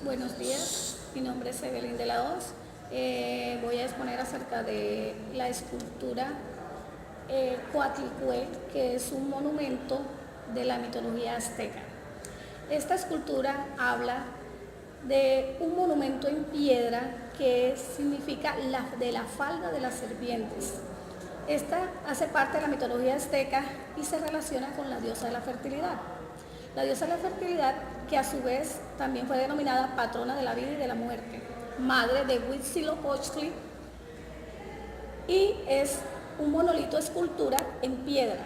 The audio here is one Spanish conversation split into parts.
Buenos días, mi nombre es Evelyn de la Hoz. Voy a exponer acerca de la escultura Coatlicue, que es un monumento de la mitología azteca. Esta escultura habla de un monumento en piedra que significa de la falda de las serpientes. Esta hace parte de la mitología azteca y se relaciona con la diosa de la fertilidad. La diosa de la fertilidad, que a su vez también fue denominada patrona de la vida y de la muerte, madre de Huitzilopochtli, y es un monolito escultura en piedra.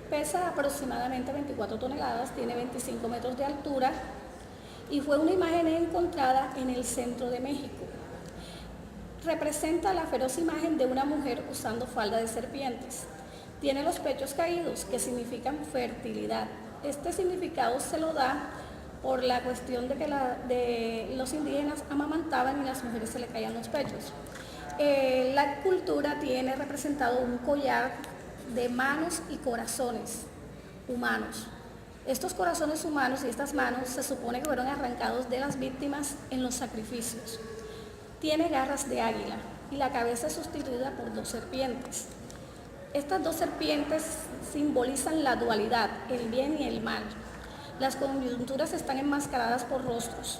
Pesa aproximadamente 24 toneladas, tiene 25 metros de altura y fue una imagen encontrada en el centro de México. Representa la feroz imagen de una mujer usando falda de serpientes. Tiene los pechos caídos, que significan fertilidad. Este significado se lo da por la cuestión de que los indígenas amamantaban y las mujeres se le caían los pechos. La escultura tiene representado un collar de manos y corazones humanos. Estos corazones humanos y estas manos se supone que fueron arrancados de las víctimas en los sacrificios. Tiene garras de águila y la cabeza es sustituida por 2 serpientes. Estas 2 serpientes simbolizan la dualidad, el bien y el mal. Las coyunturas están enmascaradas por rostros.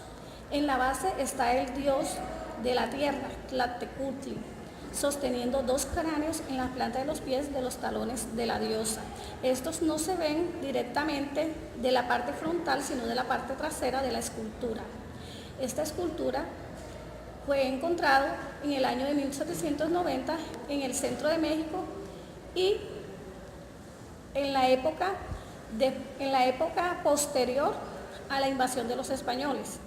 En la base está el dios de la tierra, Tlahtecutli, sosteniendo 2 cráneos en la planta de los pies de los talones de la diosa. Estos no se ven directamente de la parte frontal, sino de la parte trasera de la escultura. Esta escultura fue encontrada en el año de 1790 en el centro de México y en la época posterior a la invasión de los españoles,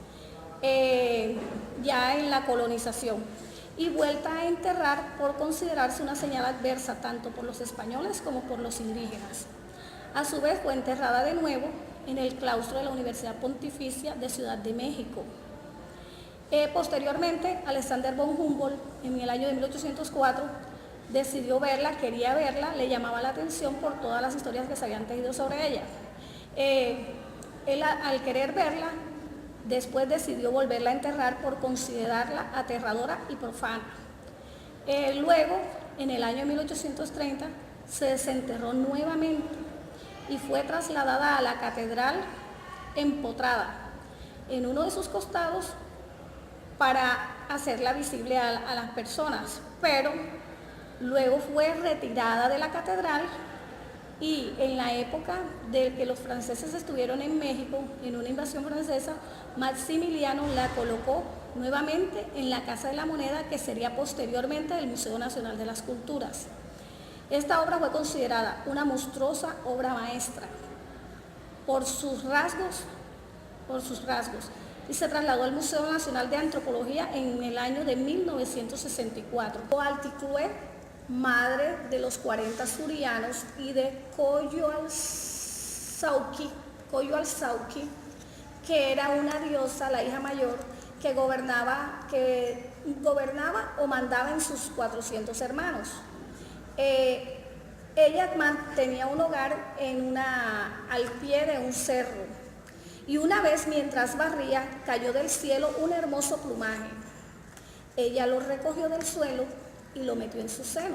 ya en la colonización, y vuelta a enterrar por considerarse una señal adversa tanto por los españoles como por los indígenas. A su vez fue enterrada de nuevo en el claustro de la Universidad Pontificia de Ciudad de México. Posteriormente, Alexander von Humboldt, en el año de 1804, decidió verla, quería verla, le llamaba la atención por todas las historias que se habían tejido sobre ella. Él, al querer verla, después decidió volverla a enterrar por considerarla aterradora y profana. Luego, en el año 1830, se desenterró nuevamente y fue trasladada a la catedral empotrada en uno de sus costados para hacerla visible a las personas, pero luego fue retirada de la catedral y en la época de que los franceses estuvieron en México, en una invasión francesa, Maximiliano la colocó nuevamente en la Casa de la Moneda, que sería posteriormente el Museo Nacional de las Culturas. Esta obra fue considerada una monstruosa obra maestra por sus rasgos, y se trasladó al Museo Nacional de Antropología en el año de 1964. Coatlicue, madre de los 40 surianos y de Coyoalzauhqui, que era una diosa, la hija mayor, que gobernaba o mandaba en sus 400 hermanos. Ella tenía un hogar al pie de un cerro. Y una vez, mientras barría, cayó del cielo un hermoso plumaje. Ella lo recogió del suelo y lo metió en su seno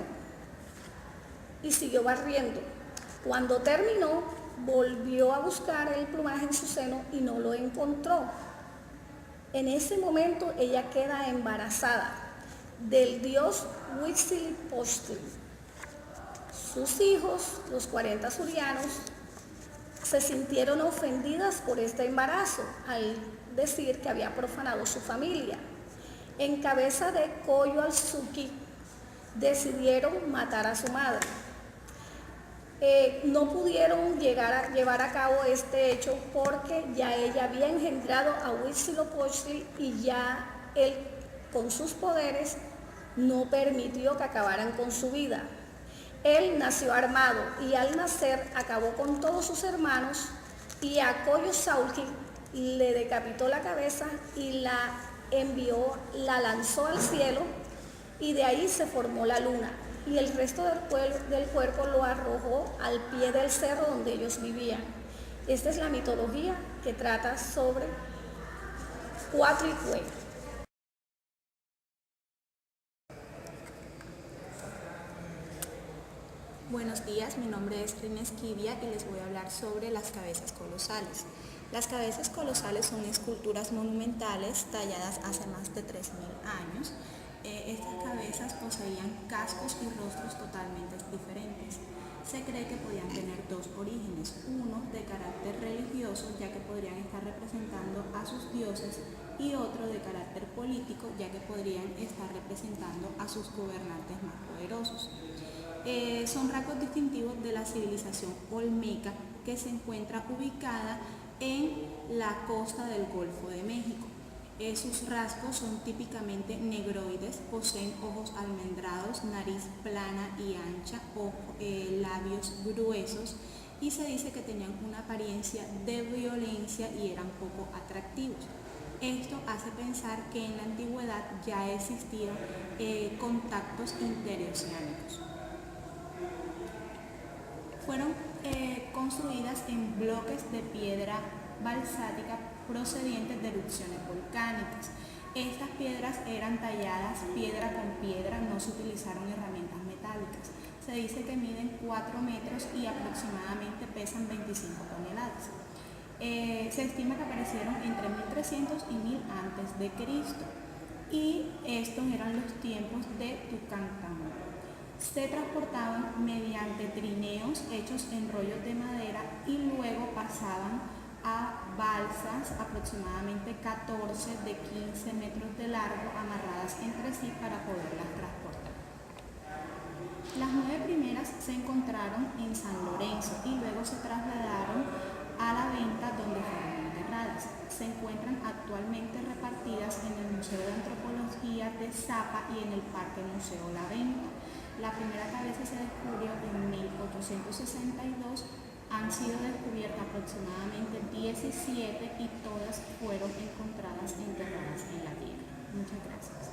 y siguió barriendo. Cuando terminó, volvió a buscar el plumaje en su seno y no lo encontró. En ese momento ella queda embarazada del dios Huitzilopochtli. Sus hijos, los 40 surianos, se sintieron ofendidas por este embarazo al decir que había profanado su familia. En cabeza de Coyoalzauhqui decidieron matar a su madre. No pudieron llevar a cabo este hecho porque ya ella había engendrado a Huitzilopochtli y ya él, con sus poderes, no permitió que acabaran con su vida. Él nació armado y al nacer acabó con todos sus hermanos y a Coyoalzauhqui le decapitó la cabeza y la lanzó al cielo, y de ahí se formó la luna y el resto del cuerpo lo arrojó al pie del cerro donde ellos vivían. Esta es la mitología que trata sobre Cuatlicue. Buenos días, mi nombre es Rina Esquivia y les voy a hablar sobre las cabezas colosales. Las cabezas colosales son esculturas monumentales talladas hace más de 3.000 años. Estas cabezas poseían cascos y rostros totalmente diferentes. Se cree que podían tener dos orígenes, uno de carácter religioso, ya que podrían estar representando a sus dioses, y otro de carácter político, ya que podrían estar representando a sus gobernantes más poderosos. Son rasgos distintivos de la civilización olmeca, que se encuentra ubicada en la costa del Golfo de México. Sus rasgos son típicamente negroides, poseen ojos almendrados, nariz plana y ancha, labios gruesos, y se dice que tenían una apariencia de violencia y eran poco atractivos. Esto hace pensar que en la antigüedad ya existían contactos interoceánicos. Fueron construidas en bloques de piedra basálica procedientes de erupciones volcánicas. Estas piedras eran talladas piedra con piedra, no se utilizaron herramientas metálicas. Se dice que miden 4 metros y aproximadamente pesan 25 toneladas. Se estima que aparecieron entre 1300 y 1000 antes de Cristo, y estos eran los tiempos de Tucantán. Se transportaban mediante trineos hechos en rollos de madera y luego pasaban a balsas aproximadamente 14 de 15 metros de largo, amarradas entre sí para poderlas transportar. Las 9 primeras se encontraron en San Lorenzo y luego se trasladaron a la venta, donde fueron enterradas. Se encuentran actualmente repartidas en el Museo de Antropología de Zapa y en el Parque Museo La Venta. La primera cabeza se descubrió en 1862, han sido descubiertas aproximadamente 17 y todas fueron encontradas enterradas en la tierra. Muchas gracias.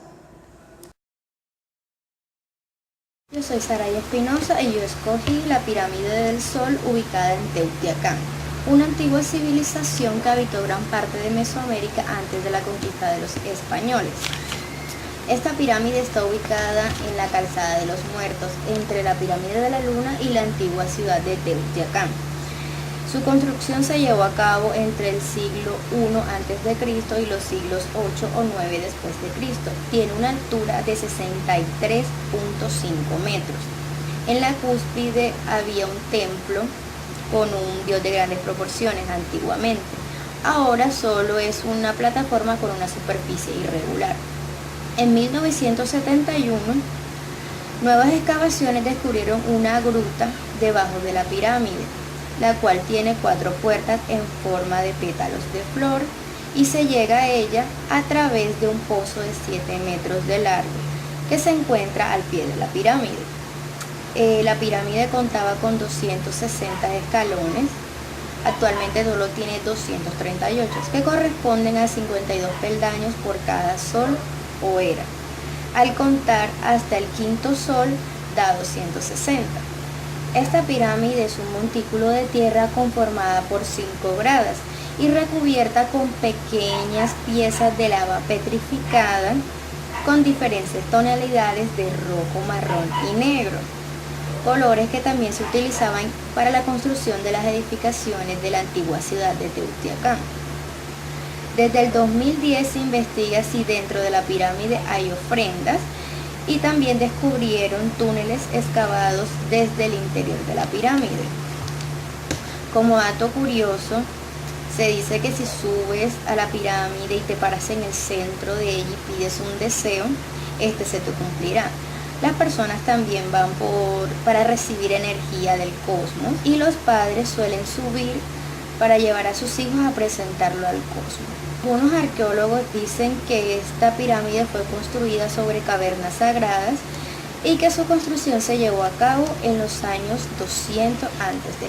Yo soy Saraya Espinosa y yo escogí la Pirámide del Sol, ubicada en Teotihuacán, una antigua civilización que habitó gran parte de Mesoamérica antes de la conquista de los españoles. Esta pirámide está ubicada en la Calzada de los Muertos, entre la Pirámide de la Luna y la antigua ciudad de Teotihuacán. Su construcción se llevó a cabo entre el siglo I a.C. y los siglos 8 o 9 después de Cristo. Tiene una altura de 63.5 metros. En la cúspide había un templo con un dios de grandes proporciones antiguamente. Ahora solo es una plataforma con una superficie irregular. En 1971, nuevas excavaciones descubrieron una gruta debajo de la pirámide, la cual tiene 4 puertas en forma de pétalos de flor, y se llega a ella a través de un pozo de 7 metros de largo que se encuentra al pie de la pirámide. La pirámide contaba con 260 escalones. Actualmente solo tiene 238, que corresponden a 52 peldaños por cada sol o era. Al contar hasta el quinto sol da 260. Esta pirámide es un montículo de tierra conformada por 5 gradas y recubierta con pequeñas piezas de lava petrificada con diferentes tonalidades de rojo, marrón y negro, colores que también se utilizaban para la construcción de las edificaciones de la antigua ciudad de Teotihuacán. Desde el 2010 se investiga si dentro de la pirámide hay ofrendas, y también descubrieron túneles excavados desde el interior de la pirámide. Como dato curioso, se dice que si subes a la pirámide y te paras en el centro de ella y pides un deseo, este se te cumplirá. Las personas también van para recibir energía del cosmos, y los padres suelen subir para llevar a sus hijos a presentarlo al cosmos. Algunos arqueólogos dicen que esta pirámide fue construida sobre cavernas sagradas y que su construcción se llevó a cabo en los años 200 a.C.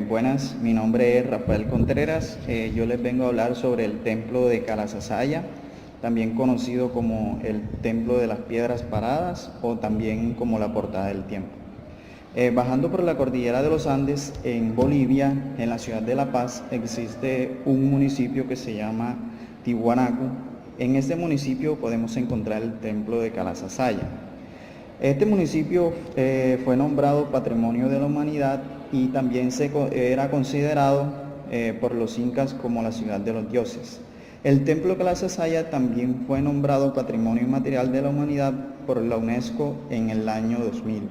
Buenas, mi nombre es Rafael Contreras. Yo les vengo a hablar sobre el templo de Calasasaya, también conocido como el templo de las piedras paradas o también como la portada del tiempo. Bajando por la cordillera de los Andes, en Bolivia, en la ciudad de La Paz, existe un municipio que se llama Tiwanaku. En este municipio podemos encontrar el templo de Calasasaya. Este municipio fue nombrado Patrimonio de la Humanidad y también era considerado por los incas como la ciudad de los dioses. El templo de Calasasaya también fue nombrado Patrimonio Inmaterial de la Humanidad por la UNESCO en el año 2000.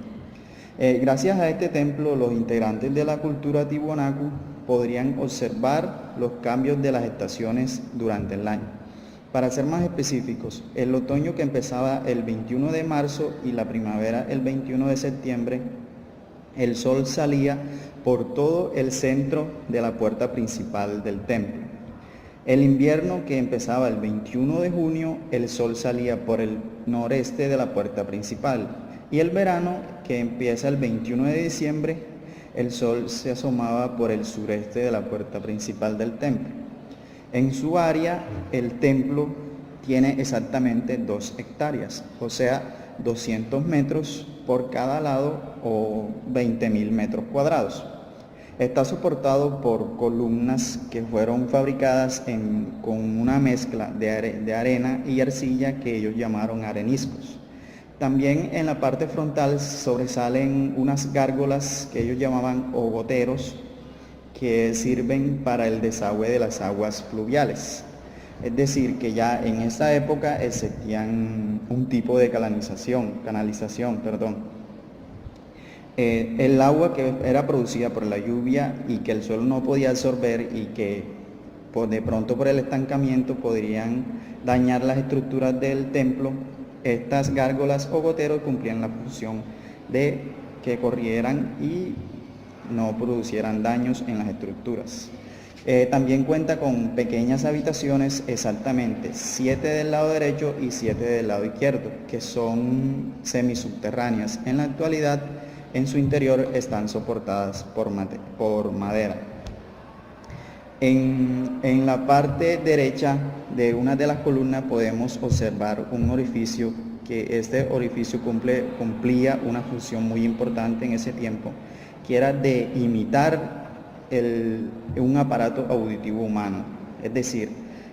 Gracias a este templo, los integrantes de la cultura tiwanaku podrían observar los cambios de las estaciones durante el año. Para ser más específicos, el otoño que empezaba el 21 de marzo y la primavera el 21 de septiembre, el sol salía por todo el centro de la puerta principal del templo. El invierno que empezaba el 21 de junio, el sol salía por el noreste de la puerta principal. Y el verano, que empieza el 21 de diciembre, el sol se asomaba por el sureste de la puerta principal del templo. En su área, el templo tiene exactamente 2 hectáreas, o sea, 200 metros por cada lado o 20.000 metros cuadrados. Está soportado por columnas que fueron fabricadas con una mezcla de arena y arcilla que ellos llamaron areniscos. También en la parte frontal sobresalen unas gárgolas que ellos llamaban ogoteros, que sirven para el desagüe de las aguas fluviales. Es decir, que ya en esa época existían un tipo de canalización. El agua que era producida por la lluvia y que el suelo no podía absorber y que de pronto por el estancamiento podrían dañar las estructuras del templo, estas gárgolas o goteros cumplían la función de que corrieran y no producieran daños en las estructuras. También cuenta con pequeñas habitaciones, exactamente 7 del lado derecho y 7 del lado izquierdo, que son semisubterráneas. En la actualidad, en su interior están soportadas por madera. En la parte derecha de una de las columnas podemos observar un orificio, que este orificio cumplía una función muy importante en ese tiempo, que era de imitar un aparato auditivo humano. Es decir,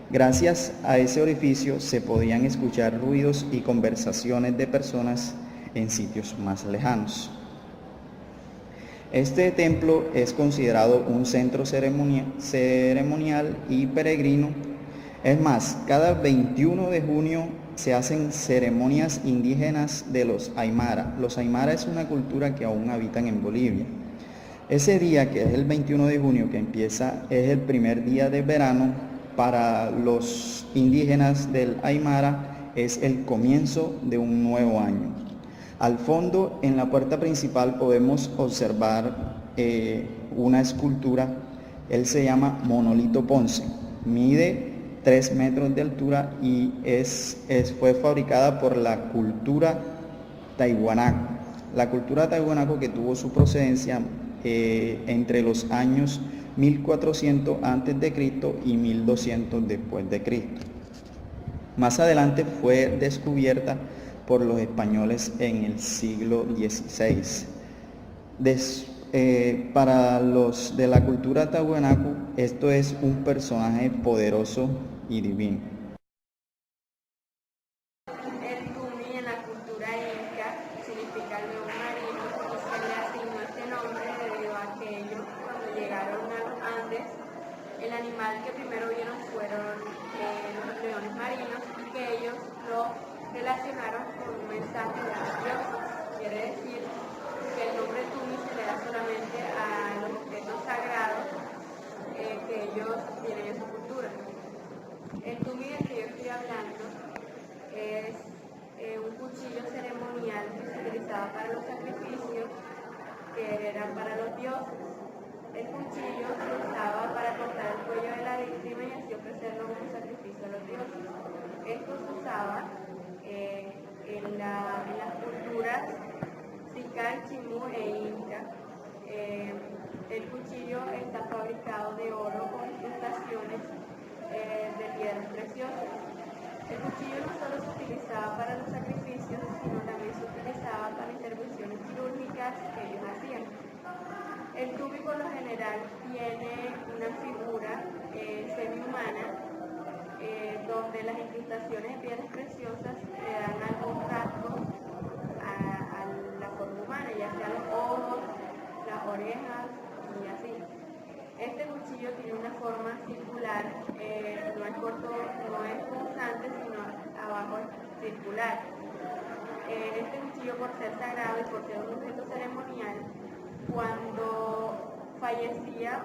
gracias a ese orificio se podían escuchar ruidos y conversaciones de personas en sitios más lejanos. Este templo es considerado un centro ceremonial y peregrino. Es más, cada 21 de junio se hacen ceremonias indígenas de los Aymara. Los Aymara es una cultura que aún habitan en Bolivia. Ese día, que es el 21 de junio, que empieza, es el primer día de verano. Para los indígenas del Aymara es el comienzo de un nuevo año. Al fondo, en la puerta principal, podemos observar una escultura. Él se llama Monolito Ponce. Mide 3 metros de altura y fue fabricada por la cultura Tiwanaku. La cultura Tiwanaku, que tuvo su procedencia entre los años 1400 a.C. y 1200 después de Cristo. Más adelante fue descubierta por los españoles en el siglo XVI. Para los de la cultura Tiwanaku, esto es un personaje poderoso y divino. El Tumi en la cultura inca significa león marino y se le asignó este nombre debido a que ellos, cuando llegaron a los Andes, el animal que primero vieron fueron los leones marinos y que ellos lo relacionaron con un mensaje de los dioses. Quiere decir que el nombre Tumi se le da solamente a los objetos sagrados que ellos tienen en su cultura. El Tumi del que yo estoy hablando es un cuchillo ceremonial que se utilizaba para los sacrificios que eran para los dioses. El cuchillo se usaba para cortar el cuello de la víctima y así ofrecerlo como sacrificio a los dioses. Esto se usaba en las culturas Sicar, Chimú e Inca. El cuchillo está fabricado de oro con incrustaciones de piedras preciosas. El cuchillo no solo se utilizaba para los sacrificios, sino también se utilizaba para intervenciones quirúrgicas que ellos hacían. El tubi por lo general tiene una figura semi-humana donde las incrustaciones de piedras preciosas le dan algún rasgo a la forma humana, ya sea los ojos, las orejas y así. Este cuchillo tiene una forma circular, no es punzante, sino abajo es circular. Este cuchillo, por ser sagrado y por ser un objeto ceremonial, cuando fallecía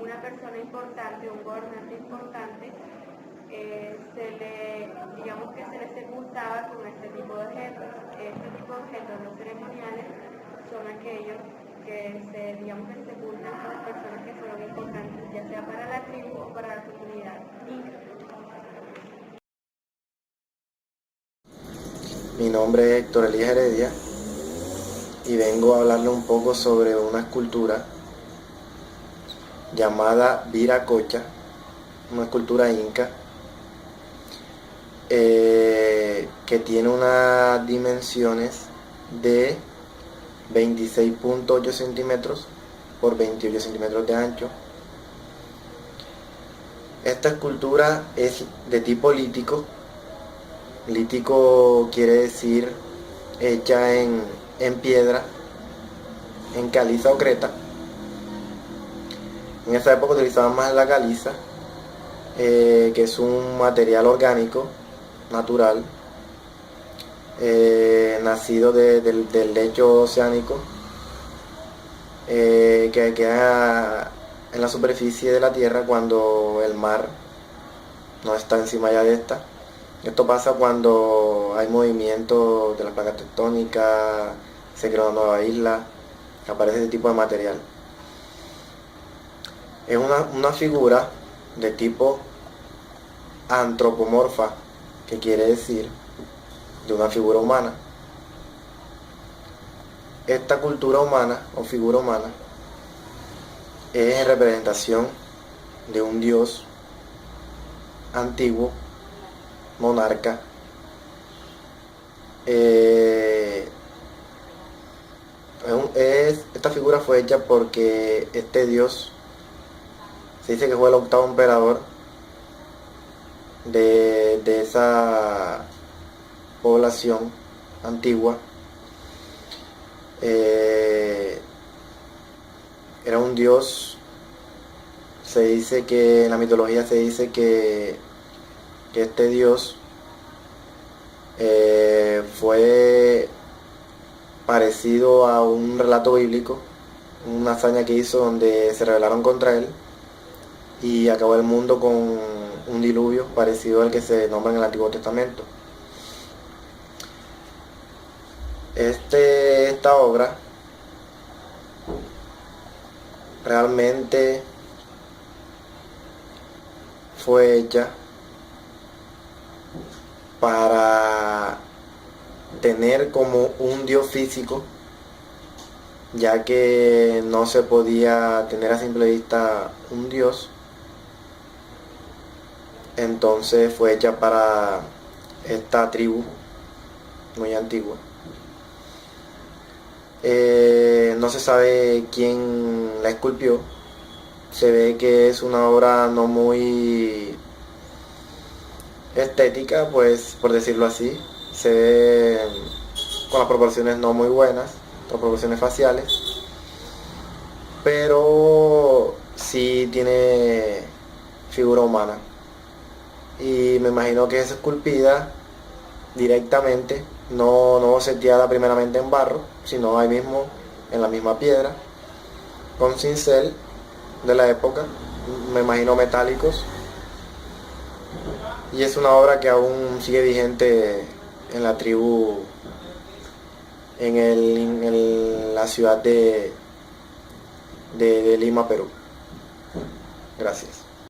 una persona importante, un gobernante importante, digamos que se le sepultaba con este tipo de objetos. Este tipo de objetos no ceremoniales son aquellos que se sepultan a las personas que fueron importantes, ya sea para la tribu o para la comunidad inca. Mi nombre es Héctor Elías Heredia y vengo a hablarle un poco sobre una escultura llamada Viracocha, una escultura inca que tiene unas dimensiones de 26.8 centímetros por 28 centímetros de ancho. Esta escultura es de tipo lítico. Lítico quiere decir hecha en piedra, en caliza o creta. En esa época utilizaban más la caliza, que es un material orgánico, natural, nacido del lecho oceánico, que queda en la superficie de la tierra cuando el mar no está encima ya de esta. Esto pasa cuando hay movimiento de las placas tectónicas, se crea una nueva isla, aparece este tipo de material. Es una figura de tipo antropomorfa, que quiere decir de una figura humana. Esta cultura humana o figura humana es en representación de un dios antiguo, monarca, esta figura fue hecha porque este dios se dice que fue el octavo emperador de esa población antigua. Era un dios, se dice que en la mitología se dice que este dios fue parecido a un relato bíblico, una hazaña que hizo donde se rebelaron contra él y acabó el mundo con un diluvio parecido al que se nombra en el Antiguo Testamento. Esta obra realmente fue hecha para tener como un dios físico, ya que no se podía tener a simple vista un dios. Entonces fue hecha para esta tribu muy antigua. No se sabe quién la esculpió. Se ve que es una obra no muy estética, pues, por decirlo así. Se ve con las proporciones no muy buenas, las proporciones faciales, pero sí tiene figura humana. Y me imagino que es esculpida directamente, no seteada primeramente en barro, sino ahí mismo en la misma piedra, con cincel de la época, me imagino metálicos. Y es una obra que aún sigue vigente en la tribu, en la ciudad de Lima, Perú. Gracias.